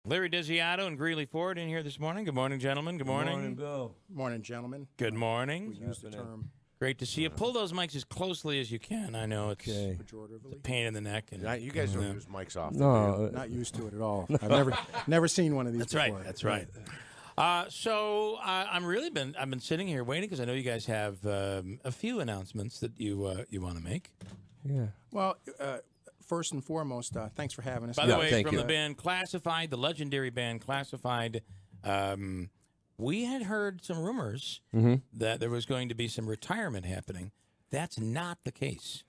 Larry Desiato and Greeley Ford in here this morning. Good morning, gentlemen. Good morning. Good morning, Bill. Morning, gentlemen. Good morning. We use the term Great to see you. Pull those mics as closely as you can. I know it's a pejoratively. pain in the neck. And, You guys don't use mics off. No, Not used to it at all. I've never seen one of these That's before. right. That's right. I've been sitting here waiting because I know you guys have a few announcements that you want to make. yeah. Well, first and foremost, thanks for having us. By the way, thank from you. the band Classified, the legendary band Classified, we had heard some rumors that there was going to be some retirement happening. That's not the case.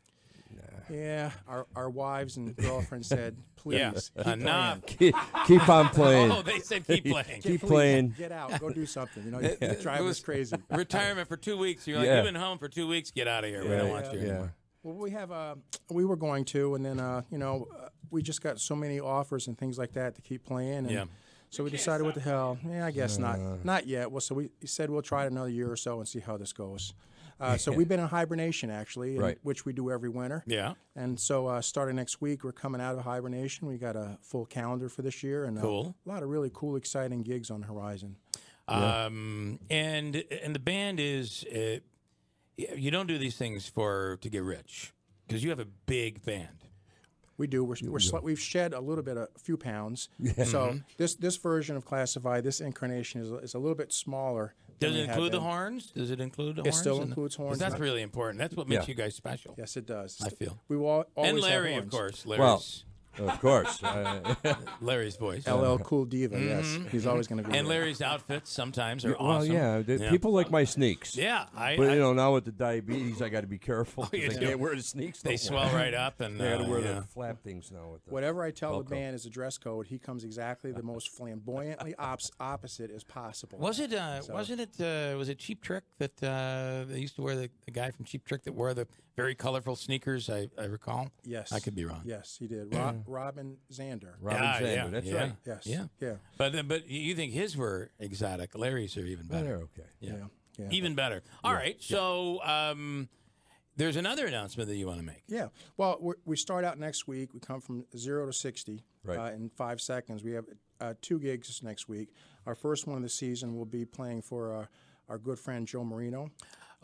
Yeah, our wives and girlfriends said, please, keep not. Keep on playing. Oh, they said keep playing. Keep please, playing. Get out. Go do something. You know, you drive us crazy. Retirement for 2 weeks. You're like, Yeah. you've been home for 2 weeks. Get out of here. We don't want you anymore. Well, we were going to, and then, we just got so many offers and things like that to keep playing. And so we decided, what the hell? Yeah, I guess not yet. Well, so we said we'll try it another year or so and see how this goes. So we've been in hibernation, actually, which we do every winter. Yeah. And so starting next week, we're coming out of hibernation. We got a full calendar for this year, and Cool. a lot of really cool, exciting gigs on the horizon. And the band is you don't do these things to get rich because you have a big band. We do. We've shed a few pounds. So this version of Classified, this incarnation is a little bit smaller. Does it include the horns? Does it include the horns? It still includes horns. 'Cause that's really important. That's what makes you guys special. Yes, it does. I feel. We will always And Larry, have of horns. course. Larry's, Of course. Larry's voice. LL Cool Diva. Yes, he's always going to be. And there. Larry's outfits sometimes are Well, awesome. yeah. People like my sneaks. Yeah. But, now with the diabetes, I got to be careful. you 'cause I do. can't wear the sneaks. They swell right up. And I got to wear the flap things now. With the Whatever I tell the Velcro. band is a dress code, he comes exactly the most flamboyantly opposite as possible. Was it Cheap Trick that they used to wear, the guy from Cheap Trick that wore the very colorful sneakers, I recall? Yes. I could be wrong. Yes, he did. Robin Zander. Robin Zander. That's right. Yes. Yeah. But you think his were exotic. Larry's are even better. They're okay. Yeah. Even better. All right. So there's another announcement that you want to make. Yeah. Well, we start out next week. We come from 0 to 60 Right. in 5 seconds. We have 2 gigs next week. Our first one of the season will be playing for our good friend Joe Marino.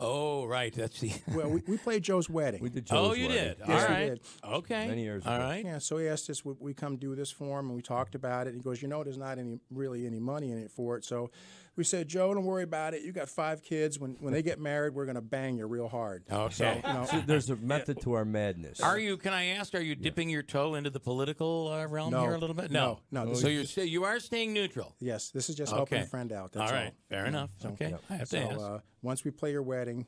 Oh, right. That's the. Well, we played Joe's wedding. We did Joe's you wedding. did. Yes, All we right. did. Okay. Many years All ago. right. Yeah, so he asked us would we come do this for him, and we talked about it. He goes, there's not really any money in it for it. So we said, Joe, don't worry about it. You got 5 kids. When they get married, we're going to bang you real hard. Okay. So, See, there's a method to our madness. Can I ask, are you dipping your toe into the political realm No. here a little bit? No. So you are staying neutral. Yes, this is just helping a friend out. That's all right. Fair enough. So, okay. I have to ask. Once we play your wedding,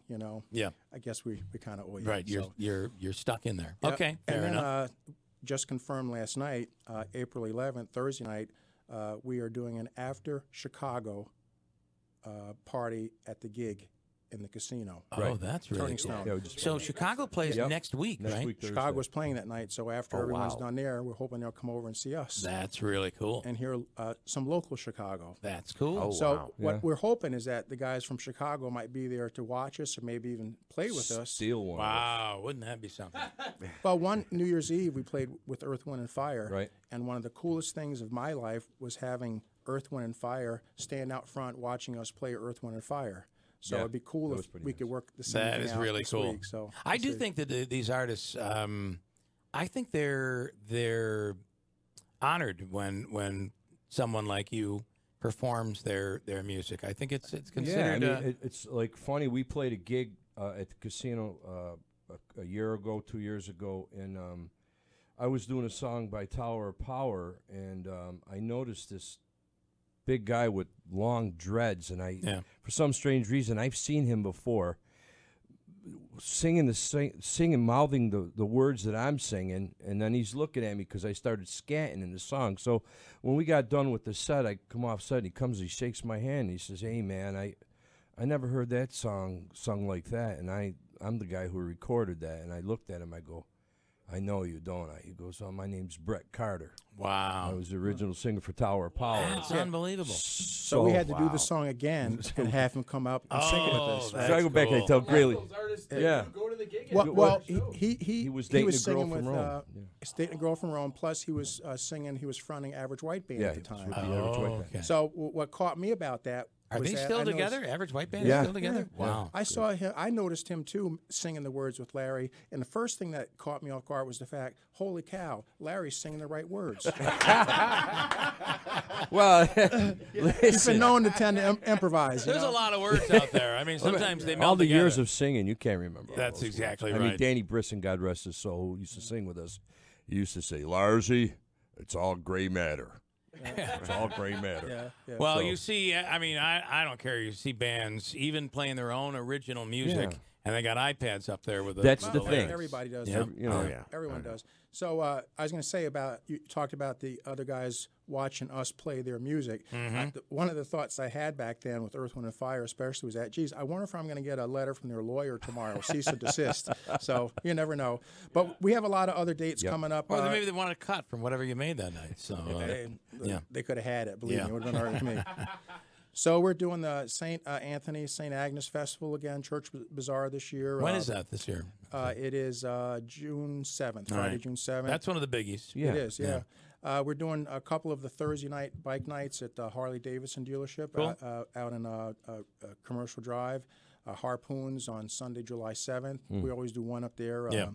Yeah. I guess we kind of owe you. Right. So, You're stuck in there. yeah. Okay. Fair and then, enough. Just confirmed last night, April 11th, Thursday night, we are doing an after Chicago party at the gig in the casino. Oh, that's really Turning cool. Stone. Yeah, we just- So Chicago plays next week, Next right? week, Thursday. Chicago's playing that night, so after everyone's wow. done there, we're hoping they'll come over and see us That's really cool. and hear some local Chicago. That's cool. Oh, So wow. what we're hoping is that the guys from Chicago might be there to watch us or maybe even play with us. Steal one. Wow. Wouldn't that be something? Well, one New Year's Eve we played with Earth, Wind, and Fire. Right. And one of the coolest things of my life was having Earth, Wind, and Fire stand out front watching us play Earth, Wind, and Fire. So Yeah, it'd be cool that if was pretty we nice. could work the same That thing is out really this cool. week. So I do we'll see. think that these artists, I think they're honored when someone like you performs their music. I think it's considered. Yeah, I mean, it's like funny. We played a gig at the casino a year ago, 2 years ago, and I was doing a song by Tower of Power, and I noticed this big guy with long dreads, and for some strange reason, I've seen him before singing mouthing the words that I'm singing, and then he's looking at me because I started scanting in the song. So when we got done with the set, I come off set, and he comes, he shakes my hand, and he says, "Hey man, I never heard that song sung like that, and I'm the guy who recorded that." And I looked at him, I go, "I know you, don't I?" He goes, "Oh, my name's Brett Carter. Wow. I was the original singer for Tower of Power." That's unbelievable. So we had to do the song again and have him come up and sing it with us. that's So I go back and I cool. tell Greeley, Those artists, Yeah. you go to the gig. Well, he was dating a girl singing from with Rome. dating a girl from Rome. Plus, he was singing. He was fronting Average White Band at the time. With the Average White Band. okay. So what caught me about that Are was they that still I noticed- together? Average White Band Yeah. is still together? Yeah. Wow. I saw him. I noticed him too singing the words with Larry. And the first thing that caught me off guard was the fact, holy cow, Larry's singing the right words. Well, He's been known to tend to improvise. you There's know? a lot of words out there. I mean, sometimes they meld all the together. years of singing, you can't remember. all That's those exactly words. I mean, right. Danny Brisson, God rest his soul, who used to sing with us, he used to say, Larsy, it's all gray matter. It's all gray matter. Yeah. Well, So- you see, I mean, I don't care. You see bands even playing their own original music, Yeah. and they got iPads up there with That's with the lyrics. thing. Everybody does. Yeah. You know, Everyone does. So I was going to say about you talked about the other guys watching us play their music. One of the thoughts I had back then with Earth, Wind, and Fire, especially, was that, geez, I wonder if I'm going to get a letter from their lawyer tomorrow, cease and desist. So you never know. But we have a lot of other dates coming up. Or maybe they wanted to cut from whatever you made that night. So They could have had it. Believe Yeah. me, it would have been all right with me. So we're doing the St. Anthony, St. Agnes Festival again, Church Bazaar this year. when is that this year? It is June 7th, Friday, right. June 7th. That's one of the biggies. Yeah. It is, yeah. We're doing a couple of the Thursday night bike nights at the Harley Davidson dealership Cool. out in Commercial Drive. Harpoons on Sunday, July 7th. We always do one up there. Yeah.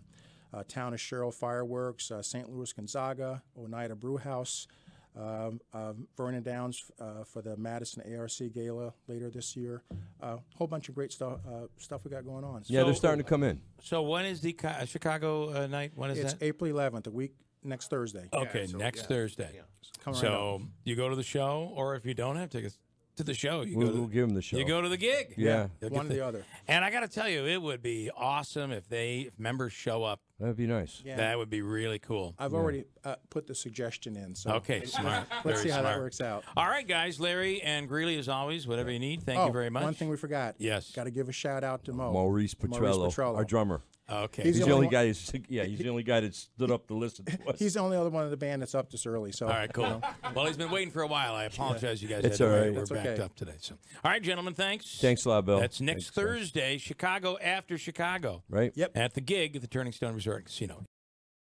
Town of Sherrill Fireworks, St. Louis Gonzaga, Oneida Brewhouse, Vernon Downs for the Madison ARC Gala later this year. A whole bunch of great stuff we got going on. Yeah, So- they're starting to come in. So when is the Chicago night? When is It's that? April 11th, a week next Thursday. Okay, next Thursday. Coming right So you go to the show, or if you don't have tickets to the show, you We'll, go to we'll give them the show. you go to the gig. Yeah. You'll One or get the other. And I got to tell you, it would be awesome if members show up. That'd be nice. Yeah. That would be really cool. I've already put the suggestion in. So Okay, smart. let's see Very how that smart. works out. All right, guys. Larry and Greeley, as always, whatever you need. Thank you very much. One thing we forgot. Yes. Got to give a shout out to Maurice Petrello, our drummer. Okay. He's He's the the only only guy. He's the only guy that stood up to listen to us. He's the only other one of the band that's up this early. So All right, cool. Well, he's been waiting for a while. I apologize, you guys. It's had to all wait. right. We're That's backed okay. up today. So, all right, gentlemen, thanks. Thanks a lot, Bill. That's next Thanks, guys. Thursday, Chicago after Chicago. Right? Yep. At the gig at the Turning Stone Resort and Casino.